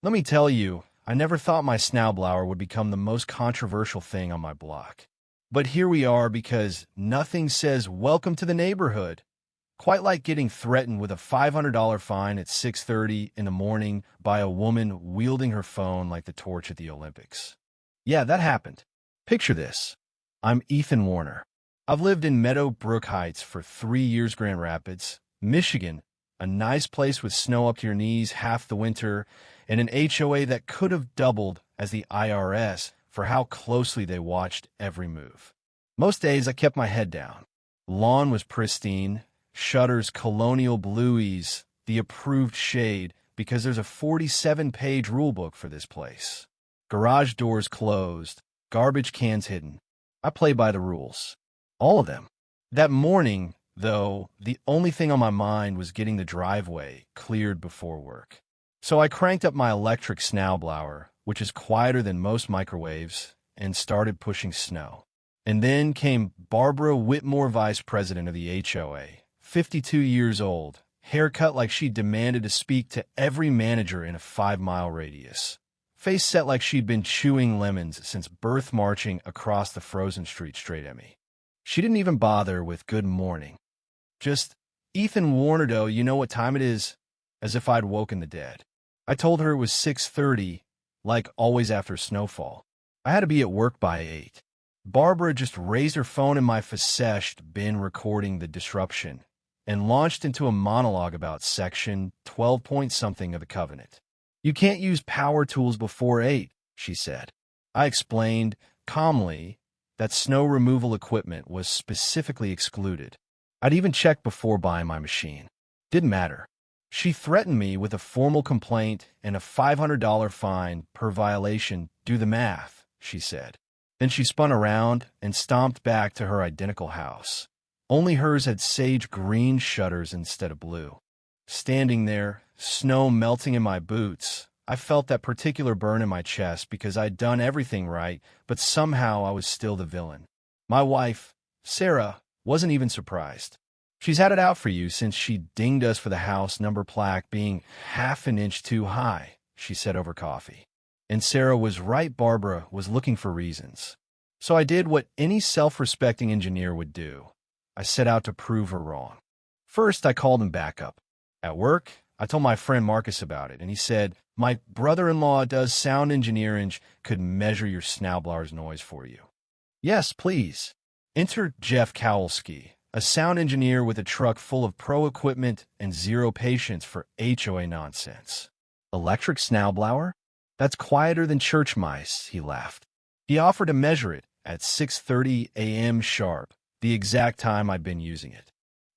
Let me tell you, I never thought my snowblower would become the most controversial thing on my block. But here we are because nothing says welcome to the neighborhood. Quite like getting threatened with a $500 fine at 6:30 in the morning by a woman wielding her phone like the torch at the Olympics. Yeah, that happened. Picture this. I'm Ethan Warner. I've lived in Meadowbrook Heights for 3 years, Grand Rapids, Michigan, a nice place with snow up to your knees half the winter, and an HOA that could have doubled as the IRS for how closely they watched every move. Most days I kept my head down. Lawn was pristine, shutters colonial blueies, the approved shade, because there's a 47-page rulebook for this place. Garage doors closed, garbage cans hidden. I play by the rules. All of them. That morning, though, the only thing on my mind was getting the driveway cleared before work. So I cranked up my electric snowblower, which is quieter than most microwaves, and started pushing snow. And then came Barbara Whitmore, vice president of the HOA, 52 years old, haircut like she demanded to speak to every manager in a 5-mile radius. Face set like she'd been chewing lemons since birth, marching across the frozen street straight at me. She didn't even bother with good morning. Just, Ethan Warner, though, you know what time it is? As if I'd woken the dead. I told her it was 6:30, like always after snowfall. I had to be at work by 8. Barbara just raised her phone in my facetched bin recording the disruption and launched into a monologue about section 12-point-something of the covenant. You can't use power tools before 8, she said. I explained, calmly, that snow removal equipment was specifically excluded. I'd even checked before buying my machine. Didn't matter. She threatened me with a formal complaint and a $500 fine per violation. Do the math, she said. Then she spun around and stomped back to her identical house. Only hers had sage green shutters instead of blue. Standing there, snow melting in my boots, I felt that particular burn in my chest because I'd done everything right, but somehow I was still the villain. My wife, Sarah, wasn't even surprised. She's had it out for you since she dinged us for the house number plaque being half an inch too high, she said over coffee. And Sarah was right. Barbara was looking for reasons. So I did what any self-respecting engineer would do. I set out to prove her wrong. First, I called him back up. At work, I told my friend Marcus about it, and he said, my brother-in-law does sound engineering, could measure your snowblower's noise for you. Yes, please. Enter Jeff Kowalski, a sound engineer with a truck full of pro equipment and zero patience for HOA nonsense. Electric snowblower? That's quieter than church mice, he laughed. He offered to measure it at 6:30 a.m. sharp, the exact time I'd been using it.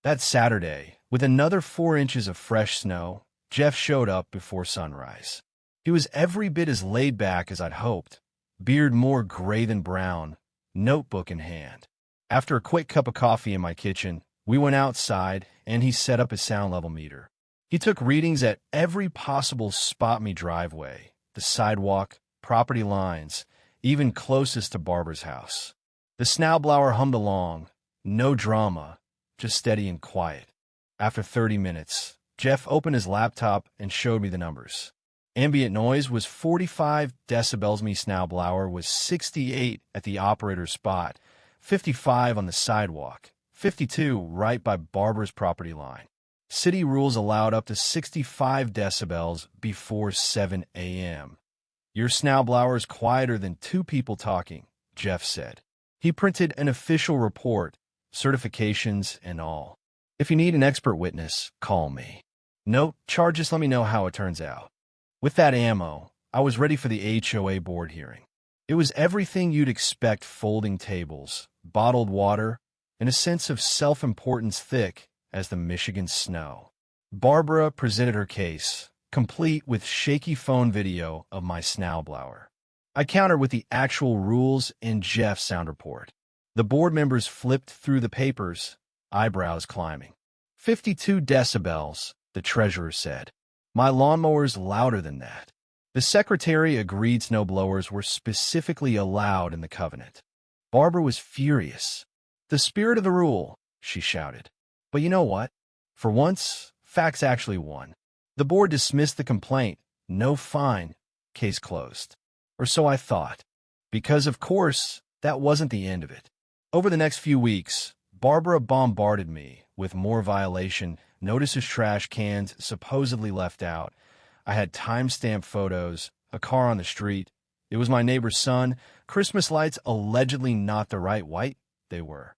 That Saturday, with another 4 inches of fresh snow, Jeff showed up before sunrise. He was every bit as laid back as I'd hoped, beard more gray than brown, notebook in hand. After a quick cup of coffee in my kitchen, we went outside and he set up his sound level meter. He took readings at every possible spot me driveway, the sidewalk, property lines, even closest to Barbara's house. The snowblower hummed along, no drama, just steady and quiet. After 30 minutes, Jeff opened his laptop and showed me the numbers. Ambient noise was 45 decibels. My snowblower was 68 at the operator's spot, 55 on the sidewalk, 52 right by Barbara's property line. City rules allowed up to 65 decibels before 7 a.m. Your snowblower is quieter than 2 people talking, Jeff said. He printed an official report, certifications and all. If you need an expert witness, call me. No charges, let me know how it turns out. With that ammo, I was ready for the HOA board hearing. It was everything you'd expect: folding tables, bottled water, and a sense of self-importance thick as the Michigan snow. Barbara presented her case, complete with shaky phone video of my snowblower. I countered with the actual rules in Jeff's sound report. The board members flipped through the papers, eyebrows climbing. 52 decibels, the treasurer said. My lawnmower's louder than that. The secretary agreed snowblowers were specifically allowed in the covenant. Barbara was furious. The spirit of the rule, she shouted. But you know what? For once, facts actually won. The board dismissed the complaint, no fine, case closed. Or so I thought. Because, of course, that wasn't the end of it. Over the next few weeks, Barbara bombarded me with more violation notices, trash cans supposedly left out. I had time-stamped photos, a car on the street. It was my neighbor's son, Christmas lights allegedly not the right white they were.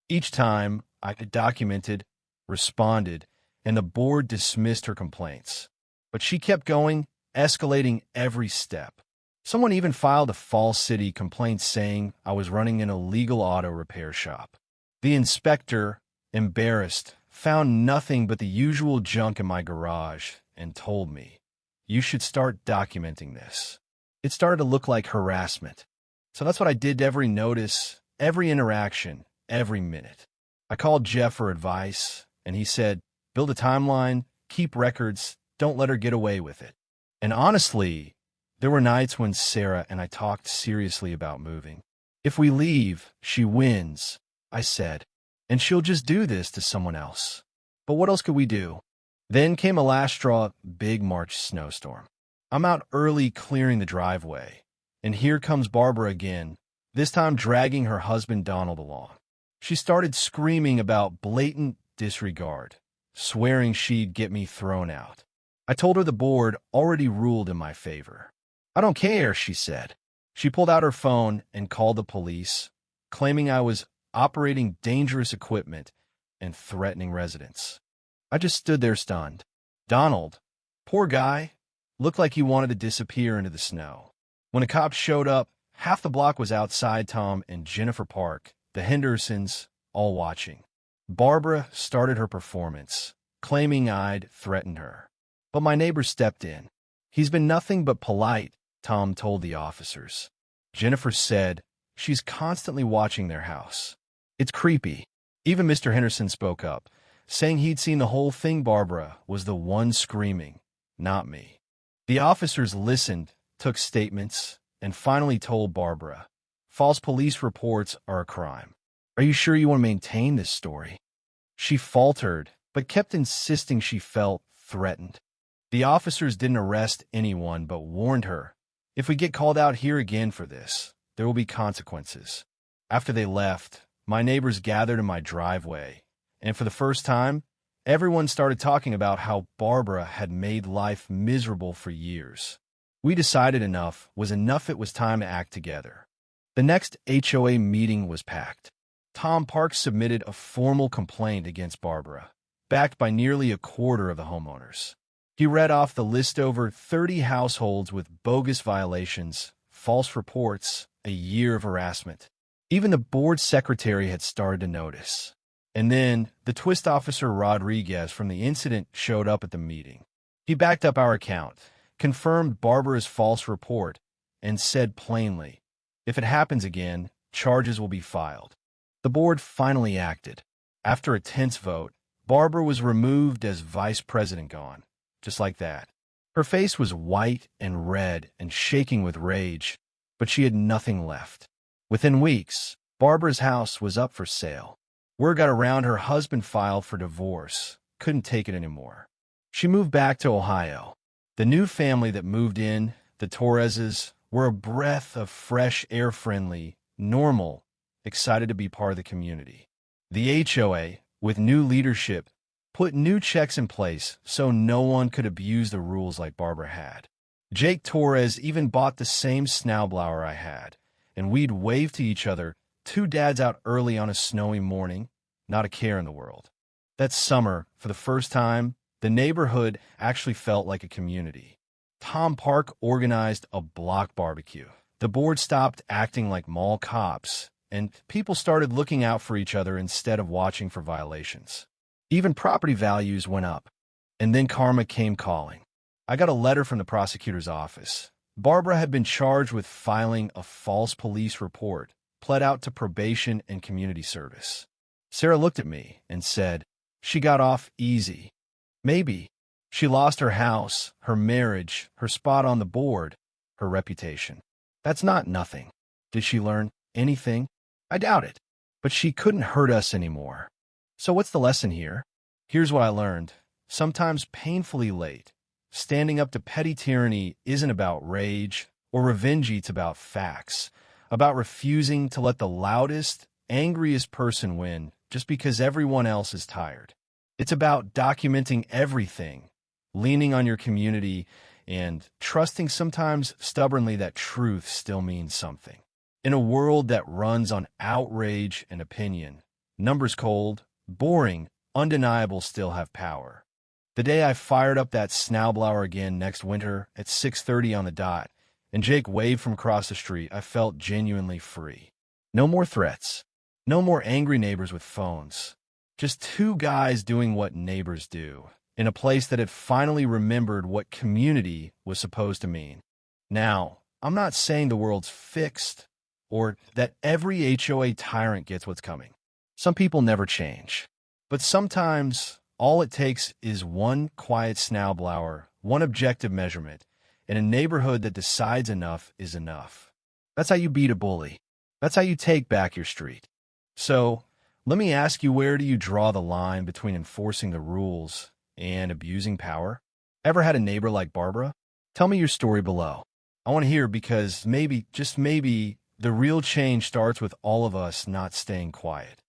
Each time, I documented, responded, and the board dismissed her complaints. But she kept going, escalating every step. Someone even filed a false city complaint saying I was running an illegal auto repair shop. The inspector, embarrassed, found nothing but the usual junk in my garage and told me, "You should start documenting this." It started to look like harassment. So that's what I did to every notice, every interaction, every minute. I called Jeff for advice, and he said, build a timeline, keep records, don't let her get away with it. And honestly, there were nights when Sarah and I talked seriously about moving. If we leave, she wins, I said, and she'll just do this to someone else. But what else could we do? Then came a last straw, big March snowstorm. I'm out early clearing the driveway, and here comes Barbara again, this time dragging her husband Donald along. She started screaming about blatant disregard, swearing she'd get me thrown out. I told her the board already ruled in my favor. I don't care, she said. She pulled out her phone and called the police, claiming I was operating dangerous equipment and threatening residents. I just stood there stunned. Donald, poor guy, looked like he wanted to disappear into the snow. When the cops showed up, half the block was outside Tom and Jennifer Park, the Hendersons, all watching. Barbara started her performance, claiming I'd threatened her. But my neighbor stepped in. He's been nothing but polite, Tom told the officers. Jennifer said, she's constantly watching their house. It's creepy. Even Mr. Henderson spoke up, saying he'd seen the whole thing. Barbara was the one screaming, not me. The officers listened, took statements, and finally told Barbara, false police reports are a crime. Are you sure you want to maintain this story? She faltered, but kept insisting she felt threatened. The officers didn't arrest anyone but warned her, if we get called out here again for this, there will be consequences. After they left, my neighbors gathered in my driveway, and for the first time, everyone started talking about how Barbara had made life miserable for years. We decided enough was enough. It was time to act together. The next HOA meeting was packed. Tom Park submitted a formal complaint against Barbara, backed by nearly a quarter of the homeowners. He read off the list: over 30 households with bogus violations, false reports, a year of harassment. Even the board secretary had started to notice. And then the twist officer Rodriguez from the incident showed up at the meeting. He backed up our account, confirmed Barbara's false report, and said plainly, if it happens again, charges will be filed. The board finally acted. After a tense vote, Barbara was removed as vice president. Gone. Just like that. Her face was white and red and shaking with rage, but she had nothing left. Within weeks, Barbara's house was up for sale. Word got around her husband filed for divorce, couldn't take it anymore. She moved back to Ohio. The new family that moved in, the Torreses, were a breath of fresh air, friendly, normal, excited to be part of the community. The HOA, with new leadership, put new checks in place so no one could abuse the rules like Barbara had. Jake Torres even bought the same Snowblower I had, and we'd wave to each other, two dads out early on a snowy morning, not a care in the world. That summer, for the first time, the neighborhood actually felt like a community. Tom Park organized a block barbecue. The board stopped acting like mall cops, and people started looking out for each other instead of watching for violations. Even property values went up. And then karma came calling. I got a letter from the prosecutor's office. Barbara had been charged with filing a false police report, pled out to probation and community service. Sarah looked at me and said, she got off easy. Maybe. She lost her house, her marriage, her spot on the board, her reputation. That's not nothing. Did she learn anything? I doubt it. But she couldn't hurt us anymore. So what's the lesson here? Here's what I learned. Sometimes painfully late, standing up to petty tyranny isn't about rage or revenge, it's about facts, about refusing to let the loudest, angriest person win just because everyone else is tired. It's about documenting everything, leaning on your community, and trusting sometimes stubbornly that truth still means something. In a world that runs on outrage and opinion, numbers cold, boring, undeniable still have power. The day I fired up that Snowblower again next winter at 6:30 on the dot, and Jake waved from across the street, I felt genuinely free. No more threats. No more angry neighbors with phones. Just two guys doing what neighbors do, in a place that had finally remembered what community was supposed to mean. Now, I'm not saying the world's fixed, or that every HOA tyrant gets what's coming. Some people never change. But sometimes, all it takes is one quiet Snowblower, one objective measurement, and a neighborhood that decides enough is enough. That's how you beat a bully. That's how you take back your street. So, let me ask you, where do you draw the line between enforcing the rules and abusing power? Ever had a neighbor like Barbara? Tell me your story below. I want to hear, because maybe, just maybe, the real change starts with all of us not staying quiet.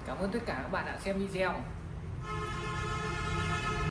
Cảm ơn tất cả các bạn đã xem video.